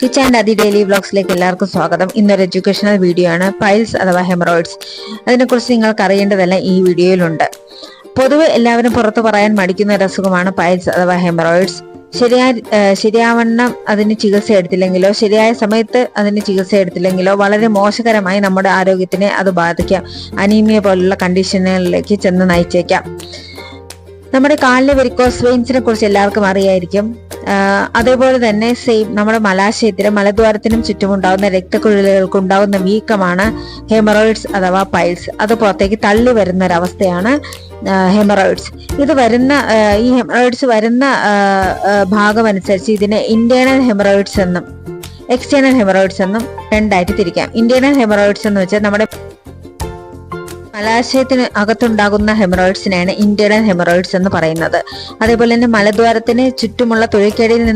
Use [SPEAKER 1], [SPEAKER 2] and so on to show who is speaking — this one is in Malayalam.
[SPEAKER 1] കിച്ച് ആൻഡ് അതി ഡെയിലി വ്ലോഗ്സിലേക്ക് എല്ലാവർക്കും സ്വാഗതം. ഇന്നൊരു എഡ്യൂക്കേഷണൽ വീഡിയോ ആണ്. പൈൽസ് അഥവാ ഹെമറോയിഡ്സ്. അതിനെക്കുറിച്ച് നിങ്ങൾക്ക് അറിയേണ്ടതെല്ലാം ഈ വീഡിയോയിലുണ്ട്. പൊതുവെ എല്ലാവരും പുറത്തു പറയാൻ മടിക്കുന്ന ഒരു അസുഖമാണ് പൈൽസ് അഥവാ ഹെമറോയിഡ്സ്. ശരിയാവണ്ണം അതിന് ചികിത്സ എടുത്തില്ലെങ്കിലോ ശരിയായ സമയത്ത് അതിന് ചികിത്സ എടുത്തില്ലെങ്കിലോ വളരെ മോശകരമായി നമ്മുടെ ആരോഗ്യത്തിനെ അത് ബാധിക്കാം. അനീമിയ പോലുള്ള കണ്ടീഷനുകളിലേക്ക് ചെന്ന് നയിച്ചേക്കാം. നമ്മുടെ കാലിലെ വെരിക്കോസ് വെയിൻസിനെ കുറിച്ച് എല്ലാവർക്കും അറിയായിരിക്കും. അതേപോലെ തന്നെ നമ്മുടെ മലാശയത്തിനും മലദ്വാരത്തിനും ചുറ്റുമുണ്ടാകുന്ന രക്തക്കുഴലുകൾക്ക് ഉണ്ടാകുന്ന വീക്കമാണ് ഹെമറോയിഡ്സ് അഥവാ പൈൽസ്. അത് പുറത്തേക്ക് തള്ളി വരുന്ന ഒരവസ്ഥയാണ് ഹെമറോയിഡ്സ്. ഈ ഹെമറോയിഡ്സ് വരുന്ന ഭാഗം അനുസരിച്ച് ഇതിനെ ഇന്റേണൽ ഹെമറോയിഡ്സ് എന്നും എക്സ്റ്റേണൽ ഹെമറോയിഡ്സ് എന്നും രണ്ടായിട്ട് തിരിക്കാം. ഇന്റേണൽ ഹെമറോയിഡ്സ് എന്ന് വെച്ചാൽ നമ്മുടെ മലാശയത്തിന് അകത്തുണ്ടാകുന്ന ഹെമറോയിഡ്സിനെയാണ് ഇന്റേണൽ ഹെമറോയിഡ്സ് എന്ന് പറയുന്നത്. അതേപോലെ തന്നെ മലദ്വാരത്തിന് ചുറ്റുമുള്ള തൊഴിൽക്കേടിയിൽ നിന്ന്